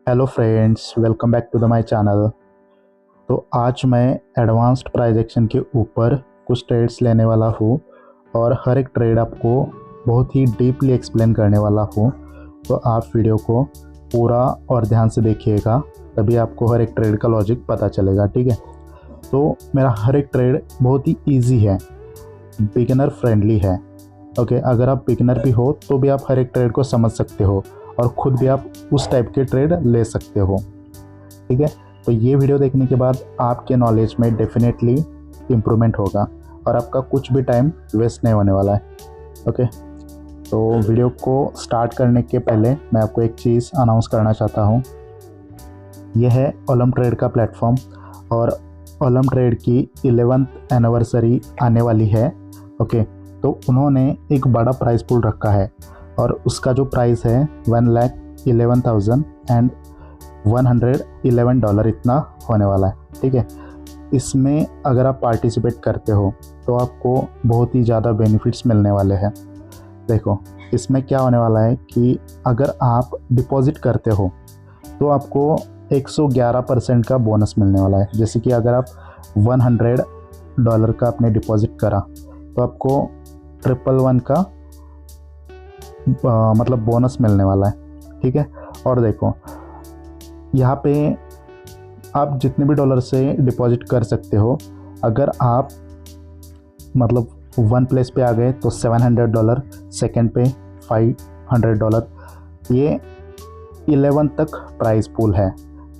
Hello friends, welcome back to the my channel. तो आज मैं एडवांस्ड प्राइस एक्शन के ऊपर कुछ ट्रेड्स लेने वाला हूँ और हर एक ट्रेड आपको बहुत ही डीपली एक्सप्लेन करने वाला हूँ। तो आप वीडियो को पूरा और ध्यान से देखिएगा, तभी आपको हर एक ट्रेड का लॉजिक पता चलेगा। ठीक है, तो मेरा हर एक ट्रेड बहुत ही ईजी है, बिगिनर फ्रेंडली है। ओके, अगर आप बिगिनर भी हो तो भी आप हर एक ट्रेड को समझ सकते हो और ख़ुद भी आप उस टाइप के ट्रेड ले सकते हो। ठीक है, तो ये वीडियो देखने के बाद आपके नॉलेज में डेफिनेटली इम्प्रूवमेंट होगा और आपका कुछ भी टाइम वेस्ट नहीं होने वाला है। ओके, तो वीडियो को स्टार्ट करने के पहले मैं आपको एक चीज़ अनाउंस करना चाहता हूँ। यह है ओलम ट्रेड का प्लेटफॉर्म और ओलम ट्रेड की 11th एनिवर्सरी आने वाली है। ओके, तो उन्होंने एक बड़ा प्राइस पूल रखा है और उसका जो प्राइस है $1,11,111 इतना होने वाला है। ठीक है, इसमें अगर आप पार्टिसिपेट करते हो तो आपको बहुत ही ज़्यादा बेनिफिट्स मिलने वाले हैं। देखो, इसमें क्या होने वाला है कि अगर आप डिपॉजिट करते हो तो आपको 111% का बोनस मिलने वाला है। जैसे कि अगर आप $100 का आपने डिपॉजिट करा तो आपको 111 का मतलब बोनस मिलने वाला है। ठीक है, और देखो यहाँ पे आप जितने भी डॉलर से डिपॉजिट कर सकते हो। अगर आप मतलब वन प्लेस पे आ गए तो $700, सेकंड पे $500, ये 11 तक प्राइस पूल है।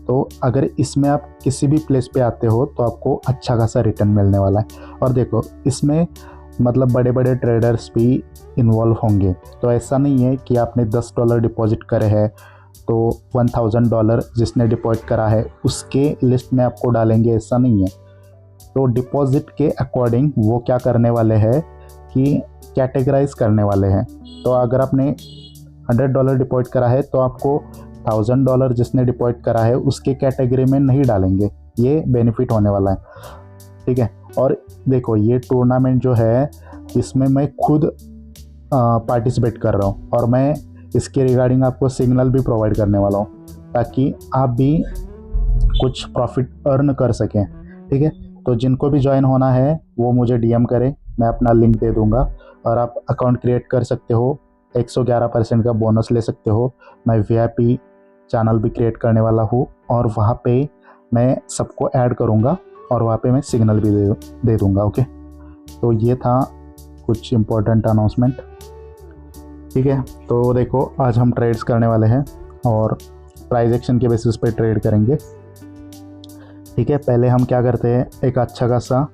तो अगर इसमें आप किसी भी प्लेस पे आते हो तो आपको अच्छा खासा रिटर्न मिलने वाला है। और देखो, इसमें मतलब बड़े बड़े ट्रेडर्स भी इन्वॉल्व होंगे। तो ऐसा नहीं है कि आपने $10 डिपॉजिट करे हैं तो $1,000 जिसने डिपॉजिट करा है उसके लिस्ट में आपको डालेंगे, ऐसा नहीं है। तो डिपॉजिट के अकॉर्डिंग वो क्या करने वाले हैं कि कैटेगराइज करने वाले हैं। तो अगर आपने $100 डिपॉजिट करा है तो आपको $1,000 जिसने डिपॉजिट करा है उसके कैटेगरी में नहीं डालेंगे। ये बेनिफिट होने वाला है। ठीक है, और देखो ये टूर्नामेंट जो है इसमें मैं खुद पार्टिसिपेट कर रहा हूँ और मैं इसके रिगार्डिंग आपको सिग्नल भी प्रोवाइड करने वाला हूँ ताकि आप भी कुछ प्रॉफिट अर्न कर सकें। ठीक है, तो जिनको भी ज्वाइन होना है वो मुझे डीएम करें, मैं अपना लिंक दे दूँगा और आप अकाउंट क्रिएट कर सकते हो। 111% का बोनस ले सकते हो। मैं वीआईपी चैनल भी क्रिएट करने वाला हूँ और वहाँ पे मैं सबको ऐड करूँगा और वहाँ पे मैं सिग्नल भी दे दूँगा। ओके, तो ये था कुछ इम्पोर्टेंट अनाउंसमेंट। ठीक है, तो देखो आज हम ट्रेड्स करने वाले हैं और प्राइस एक्शन के बेसिस पे ट्रेड करेंगे। ठीक है, पहले हम क्या करते हैं, एक अच्छा खासा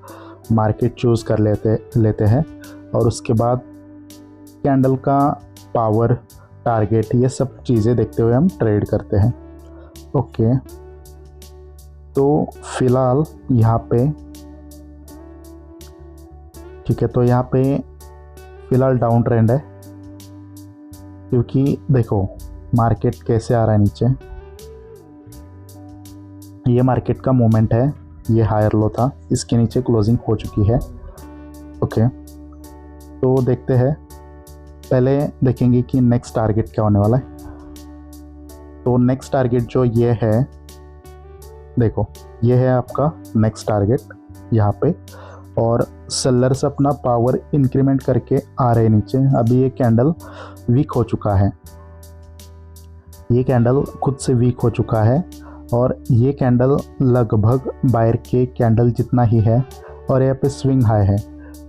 मार्केट चूज़ कर लेते हैं और उसके बाद कैंडल का पावर, टारगेट, ये सब चीज़ें देखते हुए हम ट्रेड करते हैं। ओके, तो फिलहाल यहाँ पे ठीक है, तो यहाँ पे फिलहाल डाउन ट्रेंड है क्योंकि देखो मार्केट कैसे आ रहा है नीचे। ये मार्केट का मूवमेंट है, ये हायर लो था, इसके नीचे क्लोजिंग हो चुकी है। ओके, तो देखते हैं, पहले देखेंगे कि नेक्स्ट टारगेट क्या होने वाला है। तो नेक्स्ट टारगेट जो ये है, देखो ये है आपका नेक्स्ट टारगेट यहाँ पे, और सेलर्स अपना पावर इंक्रीमेंट करके आ रहे हैं नीचे। अभी ये कैंडल वीक हो चुका है, ये कैंडल खुद से वीक हो चुका है और ये कैंडल लगभग बायर के कैंडल जितना ही है और यहाँ पे स्विंग हाई है।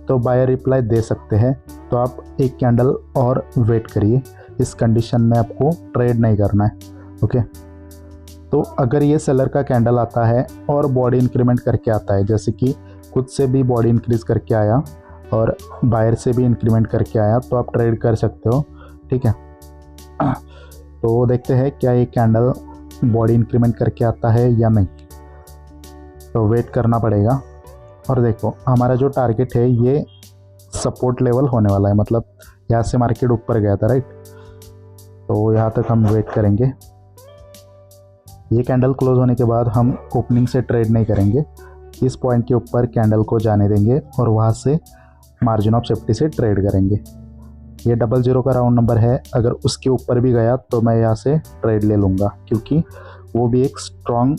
तो बायर रिप्लाई दे सकते हैं, तो आप एक कैंडल और वेट करिए। इस कंडीशन में आपको ट्रेड नहीं करना है। ओके, तो अगर ये सेलर का कैंडल आता है और बॉडी इंक्रीमेंट करके आता है, जैसे कि खुद से भी बॉडी इंक्रीज करके आया और बायर से भी इंक्रीमेंट करके आया, तो आप ट्रेड कर सकते हो। ठीक है, तो देखते हैं क्या ये कैंडल बॉडी इंक्रीमेंट करके आता है या नहीं, तो वेट करना पड़ेगा। और देखो हमारा जो टारगेट है ये सपोर्ट लेवल होने वाला है, मतलब यहाँ से मार्केट ऊपर गया था, राइट। तो यहाँ तक हम वेट करेंगे। ये कैंडल क्लोज होने के बाद हम ओपनिंग से ट्रेड नहीं करेंगे, इस पॉइंट के ऊपर कैंडल को जाने देंगे और वहाँ से मार्जिन ऑफ सेफ्टी से ट्रेड करेंगे। ये 00 का राउंड नंबर है, अगर उसके ऊपर भी गया तो मैं यहाँ से ट्रेड ले लूँगा क्योंकि वो भी एक स्ट्रॉन्ग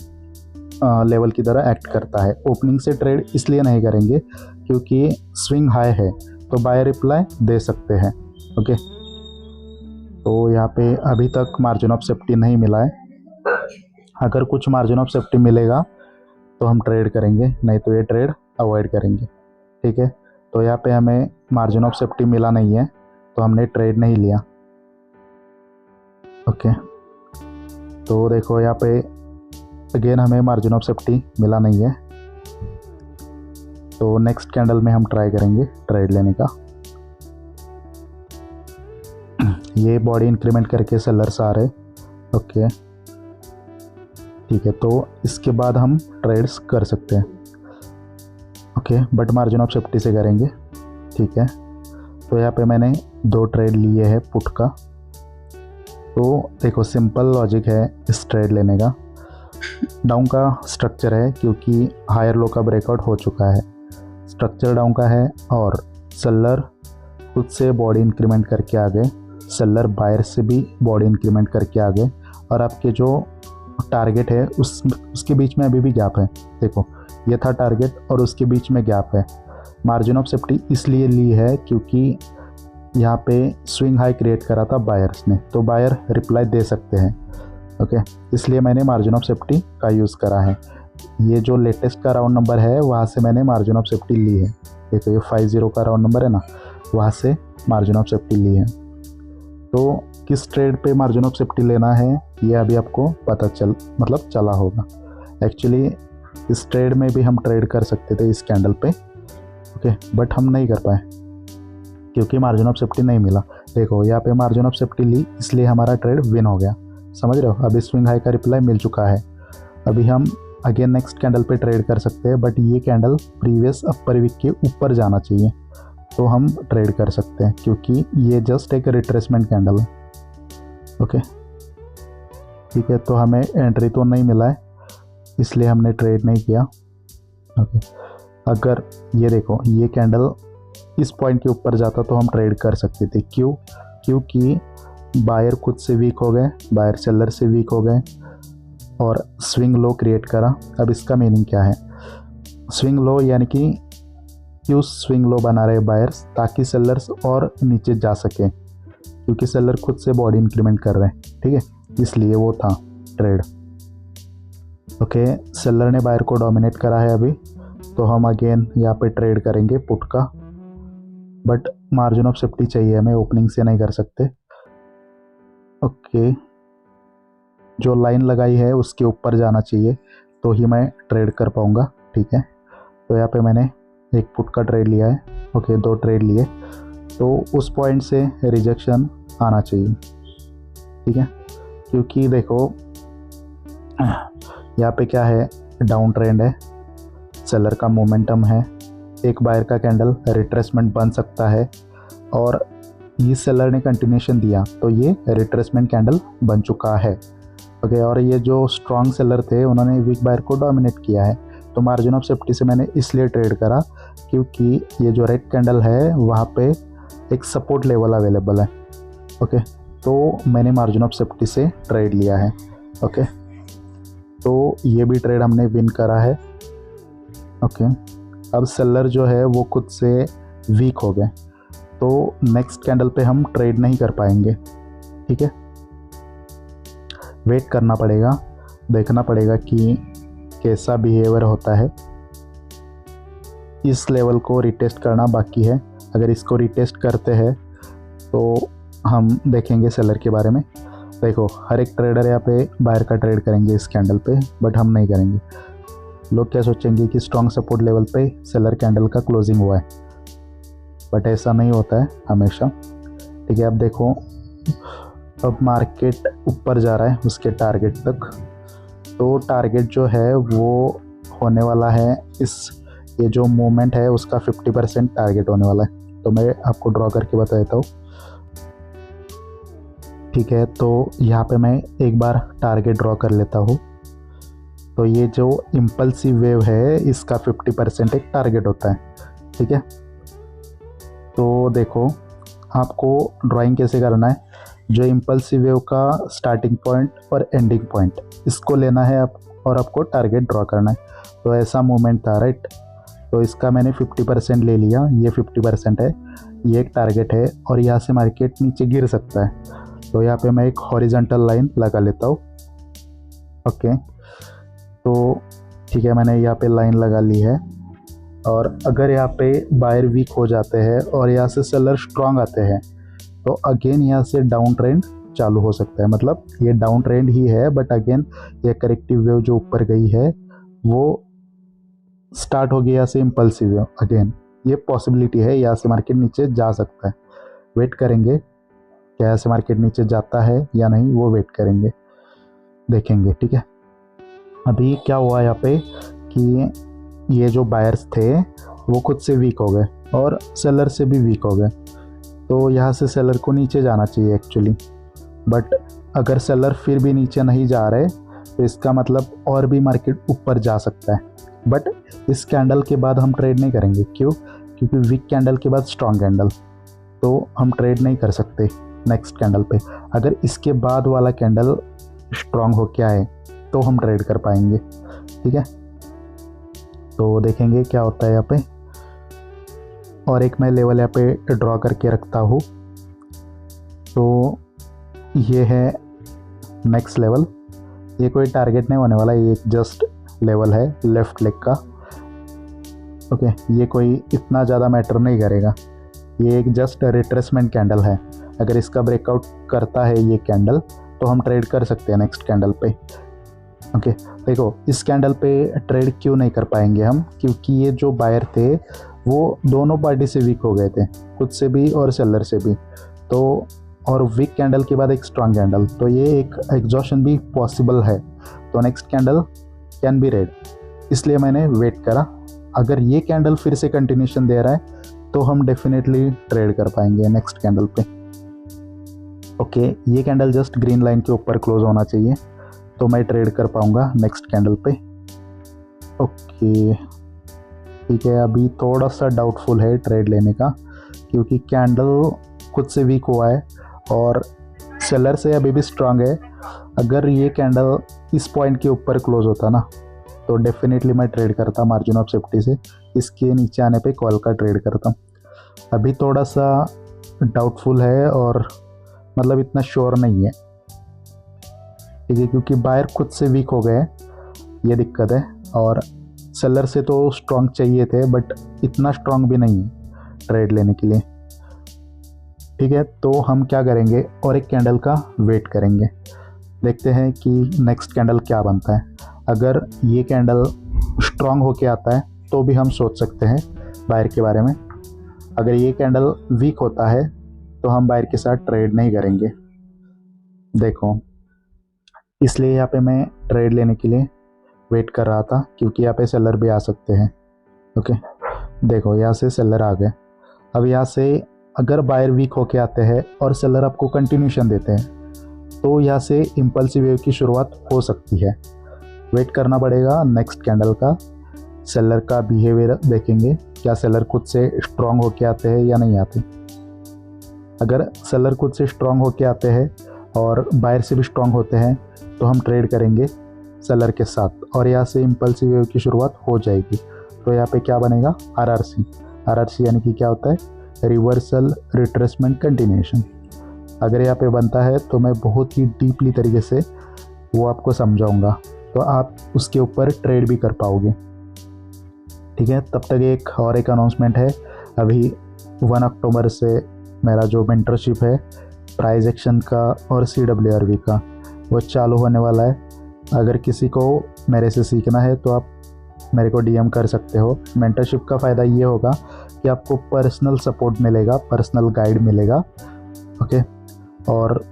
लेवल की तरह एक्ट करता है। ओपनिंग से ट्रेड इसलिए नहीं करेंगे क्योंकि स्विंग हाई है तो बायर रिप्लाई दे सकते हैं। ओके, तो यहाँ पे अभी तक मार्जिन ऑफ सेफ्टी नहीं मिला है। अगर कुछ मार्जिन ऑफ सेफ्टी मिलेगा तो हम ट्रेड करेंगे, नहीं तो ये ट्रेड अवॉइड करेंगे। ठीक है, तो यहाँ पे हमें मार्जिन ऑफ सेफ्टी मिला नहीं है तो हमने ट्रेड नहीं लिया। ओके, तो देखो यहाँ पे अगेन हमें मार्जिन ऑफ सेफ्टी मिला नहीं है, तो नेक्स्ट कैंडल में हम ट्राई करेंगे ट्रेड लेने का। ये बॉडी इंक्रीमेंट करके सेलर्स आ रहे। ओके ठीक है, तो इसके बाद हम ट्रेड्स कर सकते हैं। Okay, but margin of safety से करेंगे। ठीक है, तो यहाँ पे मैंने 2 ट्रेड लिए हैं पुट का। तो देखो सिंपल लॉजिक है इस ट्रेड लेने का। डाउन का स्ट्रक्चर है क्योंकि हायर लो का ब्रेकआउट हो चुका है, स्ट्रक्चर डाउन का है और सेलर खुद से बॉडी इंक्रीमेंट करके आ गए, सेलर बायर से भी बॉडी इंक्रीमेंट करके आ गए और आपके जो टारगेट है उसके बीच में अभी भी गैप है। देखो ये था टारगेट और उसके बीच में गैप है। मार्जिन ऑफ सेफ्टी इसलिए ली है क्योंकि यहाँ पे स्विंग हाई क्रिएट करा था बायर्स ने, तो बायर रिप्लाई दे सकते हैं। ओके, इसलिए मैंने मार्जिन ऑफ सेफ्टी का यूज़ करा है। ये जो लेटेस्ट का राउंड नंबर है वहाँ से मैंने मार्जिन ऑफ सेफ्टी ली है। देखो ये 50 का राउंड नंबर है ना, वहाँ से मार्जिन ऑफ सेफ्टी ली है। तो किस ट्रेड पे मार्जिन ऑफ सेफ्टी लेना है ये अभी आपको पता मतलब चला होगा। एक्चुअली इस ट्रेड में भी हम ट्रेड कर सकते थे इस कैंडल पे। ओके, बट हम नहीं कर पाए क्योंकि मार्जिन ऑफ सेफ्टी नहीं मिला। देखो यहाँ पे मार्जिन ऑफ सेफ्टी ली इसलिए हमारा ट्रेड विन हो गया, समझ रहे हो। अभी स्विंग हाई का रिप्लाई मिल चुका है। अभी हम अगेन नेक्स्ट कैंडल पे ट्रेड कर सकते हैं, बट ये कैंडल प्रीवियस अपर वीक के ऊपर जाना चाहिए तो हम ट्रेड कर सकते हैं क्योंकि ये जस्ट एक रिट्रेसमेंट कैंडल है। ओके ठीक है, तो हमें एंट्री तो नहीं मिला है इसलिए हमने ट्रेड नहीं किया। ओके, अगर ये देखो ये कैंडल इस पॉइंट के ऊपर जाता तो हम ट्रेड कर सकते थे। क्यों? क्योंकि बायर खुद से वीक हो गए, बायर सेलर से वीक हो गए और स्विंग लो क्रिएट करा। अब इसका मीनिंग क्या है? स्विंग लो यानी कि क्यों स्विंग लो बना रहे बायर्स, ताकि सेलर्स और नीचे जा सके क्योंकि सेलर खुद से बॉडी इंक्रीमेंट कर रहे हैं। ठीक है, इसलिए वो था ट्रेड। ओके, सेलर ने बायर को डोमिनेट करा है अभी, तो हम अगेन यहाँ पे ट्रेड करेंगे पुट का, बट मार्जिन ऑफ सेफ्टी चाहिए हमें, ओपनिंग से नहीं कर सकते। ओके, जो लाइन लगाई है उसके ऊपर जाना चाहिए तो ही मैं ट्रेड कर पाऊँगा। ठीक है, तो यहाँ पे मैंने एक पुट का ट्रेड लिया है। ओके, 2 ट्रेड लिए, तो उस पॉइंट से रिजेक्शन आना चाहिए। ठीक है, क्योंकि देखो यहाँ पे क्या है, डाउन ट्रेंड है, सेलर का मोमेंटम है, एक बायर का कैंडल रिट्रेसमेंट बन सकता है और ये सेलर ने कंटिन्यूशन दिया तो ये रिट्रेसमेंट कैंडल बन चुका है। ओके, और ये जो स्ट्रॉन्ग सेलर थे उन्होंने वीक बायर को डोमिनेट किया है। तो मार्जिन ऑफ सेफ्टी से मैंने इसलिए ट्रेड करा क्योंकि ये जो रेड कैंडल है वहाँ पे एक सपोर्ट लेवल अवेलेबल है। ओके, तो मैंने मार्जिन ऑफ सेफ्टी से ट्रेड लिया है। ओके, तो ये भी ट्रेड हमने विन करा है। ओके, अब सेलर जो है वो खुद से वीक हो गए तो नेक्स्ट कैंडल पे हम ट्रेड नहीं कर पाएंगे। ठीक है, वेट करना पड़ेगा, देखना पड़ेगा कि कैसा बिहेवियर होता है। इस लेवल को रिटेस्ट करना बाकी है, अगर इसको रिटेस्ट करते हैं तो हम देखेंगे सेलर के बारे में। देखो हर एक ट्रेडर यहाँ पे बायर का ट्रेड करेंगे इस कैंडल पे, बट हम नहीं करेंगे। लोग क्या सोचेंगे कि स्ट्रॉन्ग सपोर्ट लेवल पे सेलर कैंडल का क्लोजिंग हुआ है, बट ऐसा नहीं होता है हमेशा। ठीक है, अब देखो अब मार्केट ऊपर जा रहा है उसके टारगेट तक, तो टारगेट जो है वो होने वाला है ये जो मूवमेंट है उसका 50% टारगेट होने वाला है। तो मैं आपको ड्रॉ करके बता देता हूँ। ठीक है, तो यहाँ पे मैं एक बार टारगेट ड्रॉ कर लेता हूँ। तो ये जो इम्पल्सिव वेव है इसका 50% एक टारगेट होता है। ठीक है, तो देखो आपको ड्राइंग कैसे करना है, जो इम्पल्सिव वेव का स्टार्टिंग पॉइंट और एंडिंग पॉइंट, इसको लेना है आप और आपको टारगेट ड्रॉ करना है। तो ऐसा मूवमेंट था, राइट। तो इसका मैंने 50% ले लिया, ये 50% है, ये एक टारगेट है और यहाँ से मार्केट नीचे गिर सकता है। तो यहाँ पे मैं एक हॉरिजॉन्टल लाइन लगा लेता हूँ। ओके, तो ठीक है, मैंने यहाँ पे लाइन लगा ली है। और अगर यहाँ पे बायर वीक हो जाते हैं और यहाँ से सेलर स्ट्रांग आते हैं तो अगेन यहाँ से डाउन ट्रेंड चालू हो सकता है। मतलब ये डाउन ट्रेंड ही है, बट अगेन ये करेक्टिव वेव जो ऊपर गई है वो स्टार्ट हो गई यहाँ से इम्पल्सिव वेव। अगेन ये पॉसिबिलिटी है, यहाँ से मार्केट नीचे जा सकता है। वेट करेंगे क्या यहाँ से मार्केट नीचे जाता है या नहीं, वो वेट करेंगे, देखेंगे, ठीक है। अभी क्या हुआ यहाँ पे कि ये जो बायर्स थे वो खुद से वीक हो गए और सेलर से भी वीक हो गए। तो यहाँ से सेलर को नीचे जाना चाहिए एक्चुअली, बट अगर सेलर फिर भी नीचे नहीं जा रहे तो इसका मतलब और भी मार्केट ऊपर जा सकता है। बट इस कैंडल के बाद हम ट्रेड नहीं करेंगे। क्यों? क्योंकि वीक कैंडल के बाद स्ट्रॉन्ग कैंडल, तो हम ट्रेड नहीं कर सकते नेक्स्ट कैंडल पे। अगर इसके बाद वाला कैंडल स्ट्रॉन्ग हो के आए तो हम ट्रेड कर पाएंगे, ठीक है। तो देखेंगे क्या होता है यहाँ पे। और एक मैं लेवल यहाँ पे ड्रॉ करके रखता हूँ। तो ये है नेक्स्ट लेवल। ये कोई टारगेट नहीं होने वाला, ये एक जस्ट लेवल है लेफ्ट लेग का। ओके, ये कोई इतना ज़्यादा मैटर नहीं करेगा, ये एक जस्ट रिट्रेसमेंट कैंडल है। अगर इसका ब्रेकआउट करता है ये कैंडल तो हम ट्रेड कर सकते हैं नेक्स्ट कैंडल पे। ओके, देखो इस कैंडल पे ट्रेड क्यों नहीं कर पाएंगे हम, क्योंकि ये जो बायर थे वो दोनों पार्टी से वीक हो गए थे, खुद से भी और सेलर से भी। तो और वीक कैंडल के बाद एक स्ट्रांग कैंडल, तो ये एक एग्जॉशन भी पॉसिबल है। तो next candle can be red, इसलिए मैंने वेट करा। अगर ये कैंडल फिर से कंटिन्यूशन दे रहा है तो हम डेफिनेटली ट्रेड कर पाएंगे नेक्स्ट कैंडल पे। ओके, ये कैंडल जस्ट ग्रीन लाइन के ऊपर क्लोज होना चाहिए तो मैं ट्रेड कर पाऊंगा नेक्स्ट कैंडल पे। ओके, ठीक है, अभी थोड़ा सा डाउटफुल है ट्रेड लेने का, क्योंकि कैंडल खुद से वीक हुआ है और सेलर से अभी भी स्ट्रांग है। अगर ये कैंडल इस पॉइंट के ऊपर क्लोज होता ना तो डेफिनेटली मैं ट्रेड करता मार्जिन ऑफ सेफ्टी से, इसके नीचे आने पे कॉल का ट्रेड करता। अभी थोड़ा सा डाउटफुल है और मतलब इतना श्योर नहीं है, ठीक है, क्योंकि बायर खुद से वीक हो गए, ये दिक्कत है। और सेलर से तो स्ट्रांग चाहिए थे, बट इतना स्ट्रांग भी नहीं है ट्रेड लेने के लिए, ठीक है। तो हम क्या करेंगे, और एक कैंडल का वेट करेंगे, देखते हैं कि नेक्स्ट कैंडल क्या बनता है। अगर ये कैंडल स्ट्रांग होके आता है तो भी हम सोच सकते हैं बायर के बारे में। अगर ये कैंडल वीक होता है तो हम बायर के साथ ट्रेड नहीं करेंगे। देखो, इसलिए यहाँ पे मैं ट्रेड लेने के लिए वेट कर रहा था, क्योंकि यहाँ पे सेलर भी आ सकते हैं। ओके, देखो यहाँ से सेलर आ गए। अब यहाँ से अगर बायर वीक होके आते हैं और सेलर आपको कंटिन्यूशन देते हैं तो यहाँ से इम्पल्सिव वेव की शुरुआत हो सकती है। वेट करना पड़ेगा नेक्स्ट कैंडल का, सेलर का बिहेवियर देखेंगे, क्या सेलर खुद से स्ट्रांग होके आते हैं या नहीं आते। अगर सेलर खुद से स्ट्रांग होके आते हैं और बायर से भी स्ट्रांग होते हैं तो हम ट्रेड करेंगे सेलर के साथ, और यहाँ से इम्पल्सिव वेव की शुरुआत हो जाएगी। तो यहाँ पे क्या बनेगा, आरआरसी। आरआरसी यानी कि क्या होता है, रिवर्सल रिट्रेसमेंट कंटिन्यूएशन। अगर यहाँ पे बनता है तो मैं बहुत ही डीपली तरीके से वो आपको समझाऊंगा, तो आप उसके ऊपर ट्रेड भी कर पाओगे, ठीक है। तब तक एक अनाउंसमेंट है, अभी 1 अक्टूबर से मेरा जो मेंटरशिप है प्राइज एक्शन का और CWRV का वो चालू होने वाला है। अगर किसी को मेरे से सीखना है तो आप मेरे को DM कर सकते हो। मेंटरशिप का फ़ायदा ये होगा कि आपको पर्सनल सपोर्ट मिलेगा, पर्सनल गाइड मिलेगा, ओके। और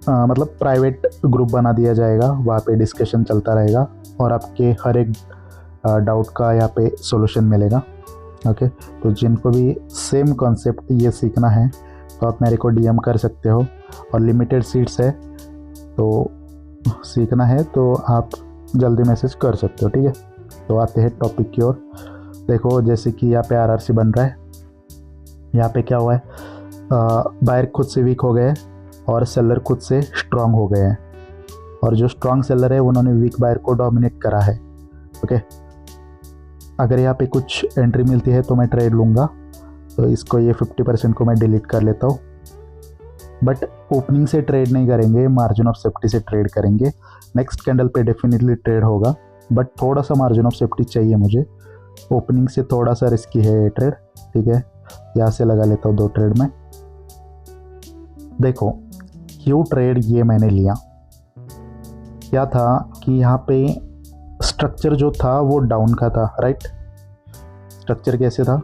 मतलब प्राइवेट ग्रुप बना दिया जाएगा, वहाँ पे डिस्कशन चलता रहेगा और आपके हर एक डाउट का यहाँ पे सॉल्यूशन मिलेगा, ओके। तो जिनको भी सेम कॉन्सेप्ट ये सीखना है तो आप मेरे को DM कर सकते हो, और लिमिटेड सीट्स है, तो सीखना है तो आप जल्दी मैसेज कर सकते हो, ठीक है। तो आते हैं टॉपिक की ओर। देखो, जैसे कि यहाँ पे आरआरसी बन रहा है, यहाँ पे क्या हुआ है, बायर खुद से वीक हो गए और सेलर खुद से स्ट्रांग हो गए हैं, और जो स्ट्रांग सेलर है उन्होंने वीक बायर को डोमिनेट करा है। ओके, अगर यहाँ पे कुछ एंट्री मिलती है तो मैं ट्रेड लूँगा, तो इसको ये 50% को मैं डिलीट कर लेता हूँ। बट ओपनिंग से ट्रेड नहीं करेंगे, मार्जिन ऑफ सेफ्टी से ट्रेड करेंगे। नेक्स्ट कैंडल पे डेफिनेटली ट्रेड होगा, बट थोड़ा सा मार्जिन ऑफ सेफ्टी चाहिए मुझे। ओपनिंग से थोड़ा सा रिस्की है ये ट्रेड, ठीक है। यहाँ से लगा लेता हूँ 2 ट्रेड में। देखो क्यू ट्रेड ये मैंने लिया, क्या था कि यहाँ पे स्ट्रक्चर जो था वो डाउन का था, राइट। स्ट्रक्चर कैसे था,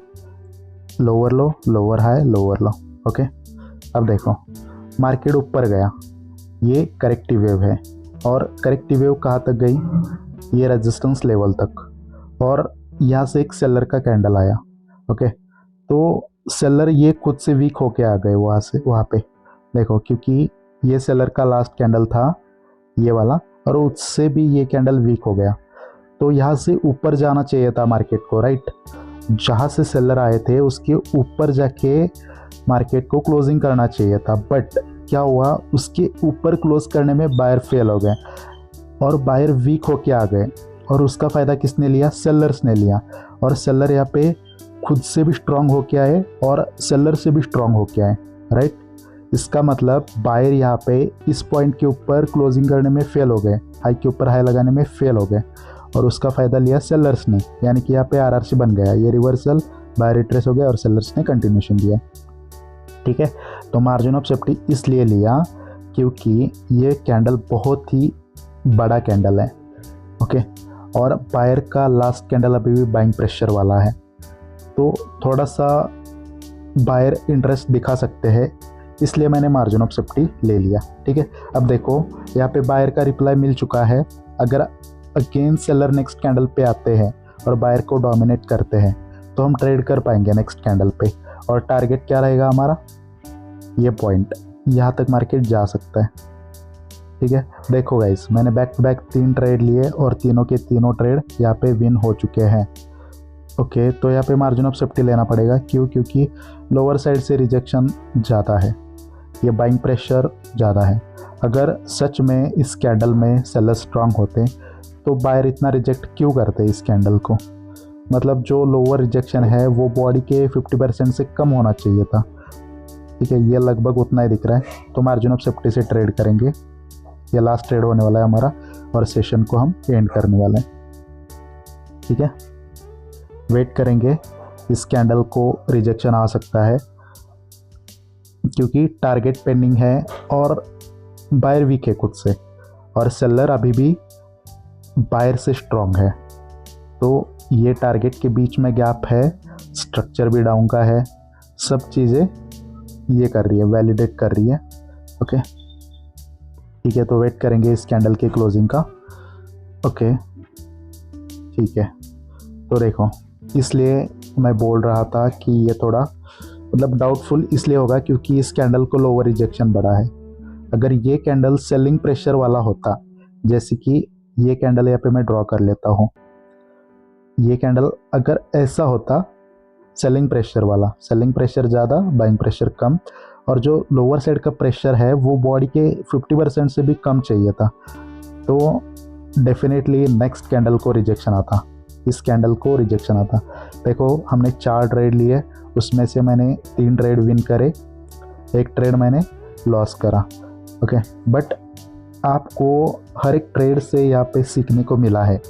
लोअर लो, लोअर हाई, लोअर लो। ओके, अब देखो मार्केट ऊपर गया, ये करेक्टिव वेव है, और करेक्टिव वेव कहाँ तक गई, ये रेजिस्टेंस लेवल तक, और यहाँ से एक सेलर का कैंडल आया। ओके, तो सेलर ये खुद से वीक होके आ गए वहाँ से वहाँ पे, देखो, क्योंकि ये सेलर का लास्ट कैंडल था ये वाला, और उससे भी ये कैंडल वीक हो गया। तो यहाँ से ऊपर जाना चाहिए था मार्केट को, राइट। जहाँ से सेलर आए थे उसके ऊपर जाके मार्केट को क्लोजिंग करना चाहिए था, बट क्या हुआ, उसके ऊपर क्लोज करने में बायर फेल हो गए और बायर वीक होके आ गए, और उसका फ़ायदा किसने लिया, सेलर्स ने लिया। और सेलर यहाँ पे खुद से भी स्ट्रांग होके आए और सेलर से भी स्ट्रांग होके आए, राइट। इसका मतलब बायर यहाँ पे इस पॉइंट के ऊपर क्लोजिंग करने में फेल हो गए, हाई के ऊपर हाई लगाने में फेल हो गए, और उसका फ़ायदा लिया सेलर्स ने, यानी कि यहाँ पे आरआरसी बन गया, ये रिवर्सल बायर रिट्रेस हो गया और सेलर्स ने कंटिन्यूशन दिया, ठीक है। तो मार्जिन ऑफ सेफ्टी इसलिए लिया क्योंकि ये कैंडल बहुत ही बड़ा कैंडल है, ओके, और बायर का लास्ट कैंडल अभी भी बाइंग प्रेशर वाला है, तो थोड़ा सा बायर इंटरेस्ट दिखा सकते हैं, इसलिए मैंने मार्जिन ऑफ सेफ्टी ले लिया, ठीक है। अब देखो यहाँ पे बायर का रिप्लाई मिल चुका है, अगर अगेन सेलर नेक्स्ट कैंडल पे आते हैं और बायर को डोमिनेट करते हैं तो हम ट्रेड कर पाएंगे नेक्स्ट कैंडल पे, और टारगेट क्या रहेगा हमारा, ये पॉइंट, यहाँ तक मार्केट जा सकता है, ठीक है। देखो गाइस, मैंने बैक टू बैक 3 ट्रेड लिए और तीनों के तीनों ट्रेड यहाँ पे विन हो चुके हैं, ओके। तो यहाँ पे मार्जिन ऑफ सेफ्टी लेना पड़ेगा, क्यों, क्योंकि लोअर साइड से रिजेक्शन ज़्यादा है, ये बाइंग प्रेशर ज़्यादा है। अगर सच में इस कैंडल में सेलर स्ट्रांग होते तो बायर इतना रिजेक्ट क्यों करते इस कैंडल को, मतलब जो लोअर रिजेक्शन है वो बॉडी के 50% से कम होना चाहिए था, ठीक है। ये लगभग उतना ही दिख रहा है, तो मार्जिन ऑफ सेफ्टी से ट्रेड करेंगे। ये लास्ट ट्रेड होने वाला है हमारा, और सेशन को हम एंड करने वाले हैं, ठीक है। वेट करेंगे, इस कैंडल को रिजेक्शन आ सकता है क्योंकि टारगेट पेंडिंग है और बायर वीक है खुद से, और सेलर अभी भी बायर से स्ट्रांग है, तो ये टारगेट के बीच में गैप है, स्ट्रक्चर भी डाउन का है, सब चीज़ें ये कर रही है, वैलिडेट कर रही है, ओके, ठीक है। तो वेट करेंगे इस कैंडल के क्लोजिंग का, ओके, ठीक है। तो देखो, इसलिए मैं बोल रहा था कि ये थोड़ा मतलब डाउटफुल इसलिए होगा क्योंकि इस कैंडल को लोअर रिजेक्शन बढ़ा है। अगर ये कैंडल सेलिंग प्रेशर वाला होता, जैसे कि ये कैंडल यहाँ पे मैं ड्रॉ कर लेता हूँ, ये कैंडल अगर ऐसा होता सेलिंग प्रेशर वाला, सेलिंग प्रेशर ज़्यादा, बाइंग प्रेशर कम, और जो लोअर साइड का प्रेशर है वो बॉडी के 50% से भी कम चाहिए था, तो डेफिनेटली नेक्स्ट कैंडल को रिजेक्शन आता, इस कैंडल को रिजेक्शन आता। देखो हमने 4 ट्रेड लिए, उसमें से मैंने 3 ट्रेड विन करे, 1 ट्रेड मैंने लॉस करा, ओके। बट आपको हर एक ट्रेड से यहाँ पे सीखने को मिला है,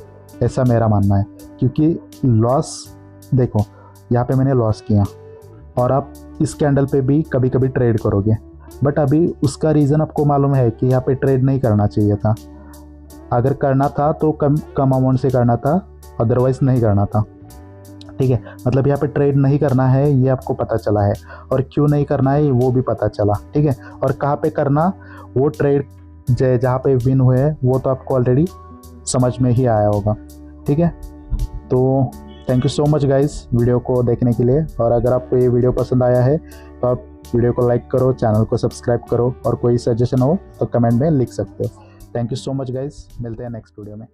ऐसा मेरा मानना है, क्योंकि लॉस, देखो यहाँ पे मैंने लॉस किया और आप इस कैंडल पे भी कभी कभी ट्रेड करोगे, बट अभी उसका रीज़न आपको मालूम है कि यहाँ पे ट्रेड नहीं करना चाहिए था। अगर करना था तो कम अमाउंट से करना था, अदरवाइज़ नहीं करना था, ठीक है। मतलब यहाँ पे ट्रेड नहीं करना है ये आपको पता चला है, और क्यों नहीं करना है वो भी पता चला, ठीक है। और कहाँ पे करना, वो ट्रेड जहाँ पे विन हुए वो तो आपको ऑलरेडी समझ में ही आया होगा, ठीक है। तो thank you so much guys video को देखने के लिए, और अगर आपको ये वीडियो पसंद आया है तो आप वीडियो को लाइक करो, चैनल को सब्सक्राइब करो, और कोई सजेशन हो तो कमेंट में लिख सकते हो। Thank you so much guys, मिलते हैं नेक्स्ट वीडियो में।